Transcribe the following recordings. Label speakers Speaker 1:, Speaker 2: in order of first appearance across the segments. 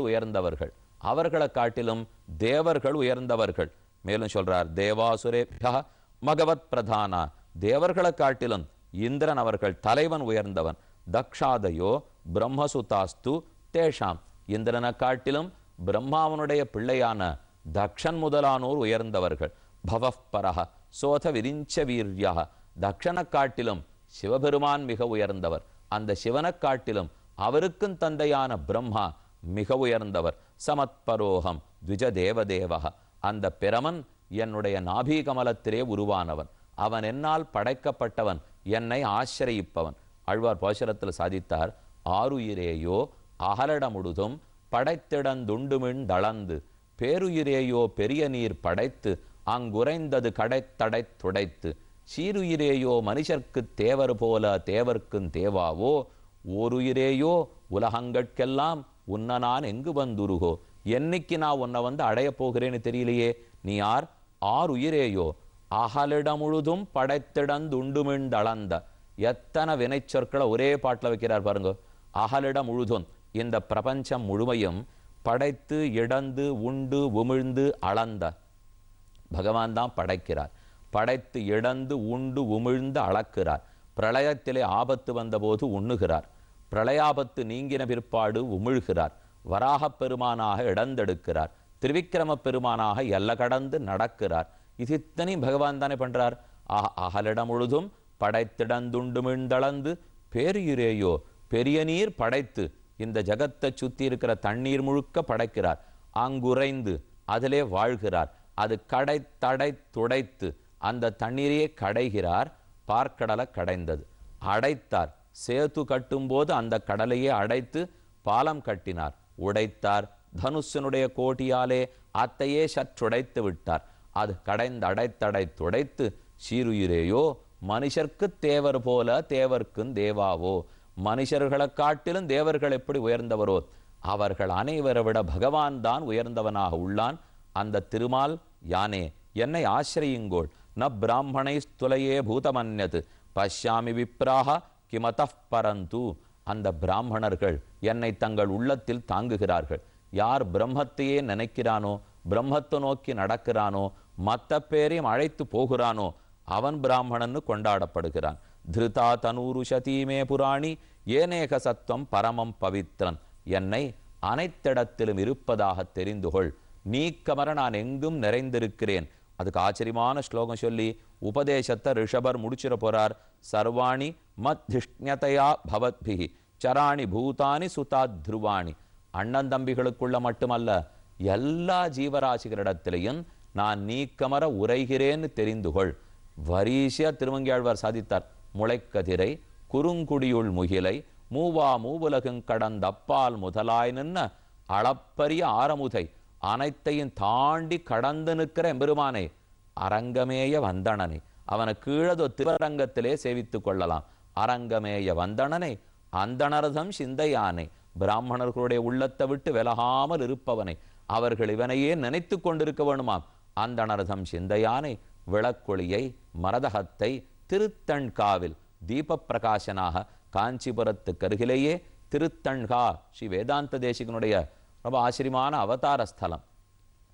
Speaker 1: உயர்ந்தவர்கள், அவர்களை காட்டிலும் தேவர்கள் உயர்ந்தவர்கள். மேலும் சொல்றார், தேவாசுரேபியா மகவத் பிரதானா, தேவர்களை காட்டிலும் இந்திரன் அவர்கள் தலைவன் உயர்ந்தவன். தக்ஷாதயோ பிரம்மசுதாஸ்து தேஷாம், இந்திரனை காட்டிலும் பிரம்மாவனுடைய பிள்ளையான தக்ஷன் முதலானோர் உயர்ந்தவர்கள். பவப்பரஹ சோத விரிஞ்ச வீர்யா, தக்ஷனை காட்டிலும் சிவபெருமான் மிக உயர்ந்தவர். அந்த சிவனை காட்டிலும் அவருக்கும் தந்தையான பிரம்மா மிக உயர்ந்தவர். சமத்பரோகம் த்விஜ தேவதேவக, அந்த பிரமன் என்னுடைய நாபி கமலத்திலே உருவானவன், அவன் என்னால் படைக்கப்பட்டவன், என்னை ஆசிரயிப்பவன். ஆழ்வார் பாசுரத்தில் சாதித்தார், ஆருயிரேயோ அகலடமுழுதும் படைத்திடந்துண்டுமின் தளந்து, பேருயிரேயோ பெரிய நீர் படைத்து அங்குரைந்தது கடைத்தடை துடைத்து, சீருயிரேயோ மனுஷர்க்கு தேவர் போல தேவர்க்கும் தேவாவோ, ஓருயிரேயோ உலகங்கட்கெல்லாம் உன்ன நான் எங்கு வந்துருகோ, என்னைக்கு நான் உன்னை வந்து அடைய போகிறேன்னு தெரியலையே, நீ யார்? ஆறுயிரேயோ அகலிடமுழுதும் படைத்திடந்துண்டுமிழ்ந்தளந்த. எத்தனை வினை சொற்களை ஒரே பாட்டில் வைக்கிறார் பாருங்க. அகலிடம் முழுதும், இந்த பிரபஞ்சம் முழுமையும் படைத்து இடந்து உண்டு உமிழ்ந்து அளந்த பகவான் தான் படைக்கிறார். படைத்து இடந்து உண்டு உமிழ்ந்து அளக்கிறார். பிரளயத்திலே ஆபத்து வந்தபோது உண்ணுகிறார். பிரளயாபத்து நீங்கின பிற்பாடு உமிழ்கிறார். வராகப் பெருமானாக இடந்தெடுக்கிறார். திருவிக்கிரம பெருமானாக எல்ல கடந்து நடக்கிறார். இது இத்தனை பகவான் தானே பண்றார். அகலிடம் முழுதும் படைத்திடந்துண்டுமிழ்ந்தளந்து, பேருயிரேயோ பெரிய நீர் படைத்து இந்த ஜகத்தை சுத்தி இருக்கிற தண்ணீர் முழுக்க படைக்கிறார். அங்குரைந்து அதிலே வாழ்கிறார். அது கடை தடை துடைத்து அந்த தண்ணீரையே கடைகிறார். பார்க்கடலை கடைந்தது, அடைத்தார். சேது கட்டும்போது அந்த கடலையே அடைத்து பாலம் கட்டினார், உடைத்தார். தனுஷனுடைய கோட்டியாலே அத்தையே சற்றுடைத்து விட்டார். அது கடைந்து அடைத்தடை துடைத்து, சீருயிரேயோ மனுஷர்க்கு தேவர் போல தேவர்க்கும் தேவாவோ, மனுஷர்களை காட்டிலும் தேவர்கள் எப்படி உயர்ந்தவரோ, அவர்கள் அனைவரை விட பகவான் தான் உயர்ந்தவனாக உள்ளான். அந்த திருமால் யானே என்னை ஆசிரியுங்கோள், ந பிராமணை ஸ்துலையே பூதமன்யது பஷ்யாமி விப்ராக கிமதः பரந்து. அந்த பிராமணர்கள் என்னை தங்கள் உள்ளத்தில் தாங்குகிறார்கள். யார் பிரம்மத்தையே நினைக்கிறானோ, பிரம்மத்தை நோக்கி நடக்கிறானோ, மற்ற பேரையும் அழைத்து போகிறானோ, அவன் பிராமணன்னு கொண்டாடப்படுகிறான். திருதா தனூரு சதீமே புராணி ஏனேக சத்துவம் பரமம் பவித்ரன். என்னை அனைத்திடத்திலும் இருப்பதாக தெரிந்துகொள், நீக்கமர நான் எங்கும் நிறைந்திருக்கிறேன். அதுக்கு ஆச்சரியமான ஸ்லோகம் சொல்லி உபதேசத்தை ரிஷபர் முடிச்சிட போறார். சர்வாணி மத்ஷ்ணியதையா பவத்பிஹி சராணி பூதானி சுதாத்ருவாணி. அண்ணன் தம்பிகளுக்குள்ள மட்டுமல்ல, எல்லா ஜீவராசிகளிடத்திலையும் நான் நீக்கமர உரைகிறேன்னு தெரிந்துகொள். வரிசையா திருமங்கியாழ்வார் சாதித்தார். முளைக்கதிரை குறுங்குடியுள் முகிலை மூவா மூவுலகுங் கடந்த அப்பால் முதலாய் நின்ன அளப்பரிய ஆரமுதை அனைத்தையும் தாண்டி கடந்து நிற்கிற எம்பெருமானை, அரங்கமேய வந்தனனை, அவனை கீழதோ திருவரங்கத்திலே சேவித்துக் கொள்ளலாம். அரங்கமேய வந்தனனை அந்தணர்தம் சிந்தையானை, பிராமணர்களுடைய உள்ளத்தை விட்டு விலகாமல் இருப்பவனை, அவர்கள் இவனையே நினைத்து கொண்டிருக்க வேணுமாம். அந்தணர்தம் சிந்தையானை, விளக்கொளியை மரதகத்தை திருத்தண்காவில் தீப பிரகாசனாக காஞ்சிபுரத்து கருகிலேயே திருத்தண்கா ஸ்ரீ வேதாந்த தேசிகனுடைய ரொம்ப ஆச்சரியமான அவதார ஸ்தலம்.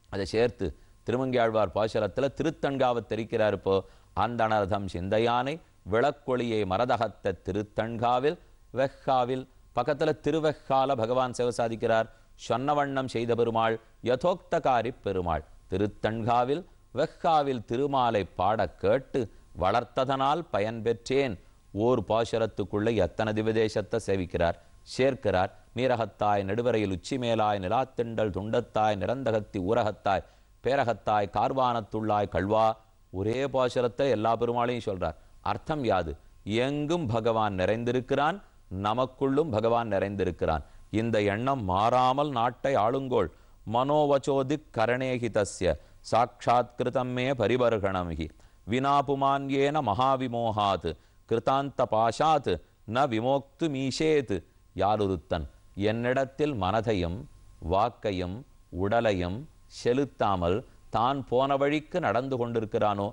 Speaker 1: அதை சேர்த்து திருமங்கியாழ்வார் பாசுரத்தில் திருத்தண்காவை தெரிக்கிறார். இப்போ அந்தணர்தம் சிந்தையானை, விளக்கொளியை மரதகத்தை திருத்தண்காவில் வெஹ்காவில் பக்கத்தில் திருவெஹ்கால பகவான் சேவை சாதிக்கிறார். சொன்னவண்ணம் செய்த பெருமாள் யதோக்தகாரி பெருமாள். திருத்தண்காவில் வெஹ்காவில் திருமாலை பாட கேட்டு வளர்த்ததனால் பயன் பெற்றேன். ஓர் பாசுரத்துக்குள்ளே எத்தனை திவதேசத்தை சேவிக்கிறார், சேர்க்கிறார். நீரகத்தாய் நெடுவரையில் உச்சி மேலாய் நிலாத்திண்டல் துண்டத்தாய் நிரந்தகத்தி ஊரகத்தாய் பேரகத்தாய் கார்வானத்துள்ளாய் கல்வா. ஒரே பாசுரத்தை எல்லா பெருமாளையும் சொல்றார். அர்த்தம் யாது? எங்கும் பகவான் நிறைந்திருக்கிறான், நமக்குள்ளும் பகவான் நிறைந்திருக்கிறான். இந்த எண்ணம் மாறாமல் நாட்டை ஆளுங்கோள். மனோவச்சோதி கரணேகிதஸ்ய சாட்சாத் கிருதம்மே பரிவர்கணமிகி வினாபுமான்யேன மகாவிமோகாத் கிருதாந்த பாஷாத் ந விமோக்து மீஷேத். யாருருத்தன் என்னிடத்தில் மனதையும் வாக்கையும் உடலையும் செலுத்தாமல் தான் போன வழிக்கு நடந்து கொண்டிருக்கிறானோ,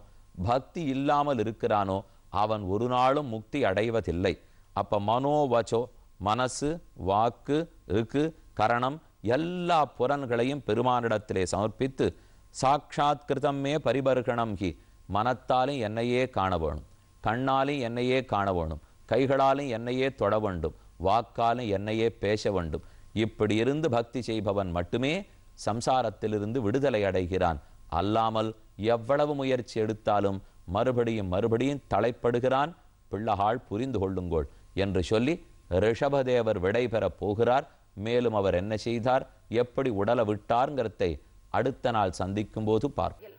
Speaker 1: பக்தி இல்லாமல் இருக்கிறானோ, அவன் ஒரு நாளும் முக்தி அடைவதில்லை. அப்ப மனோவச்சோ, மனசு வாக்கு ருக்கு கரணம் எல்லா புலன்களையும் பெருமானிடத்திலே சமர்ப்பித்து சாட்சாத் கிருதமே பரிபர்கணம் ஹி, மனத்தாலும் என்னையே காண வேணும், கண்ணாலும் என்னையே காண வேணும், கைகளாலும் என்னையே தொட வேண்டும், வாக்காலும் என்னையே பேச வேண்டும். இப்படி இருந்து பக்தி செய்பவன் மட்டுமே சம்சாரத்திலிருந்து விடுதலை அடைகிறான். அல்லாமல் எவ்வளவு முயற்சி எடுத்தாலும் மறுபடியும் மறுபடியும் தலைப்படுகிறான். பிள்ளகாள் புரிந்து கொள்ளுங்கோள் என்று சொல்லி ரிஷபதேவர் விடைபெறப் போகிறார். மேலும் அவர் என்ன செய்தார், எப்படி உடலை விட்டார்ங்கிறதை அடுத்த நாள் சந்திக்கும் போது பார்ப்போம்.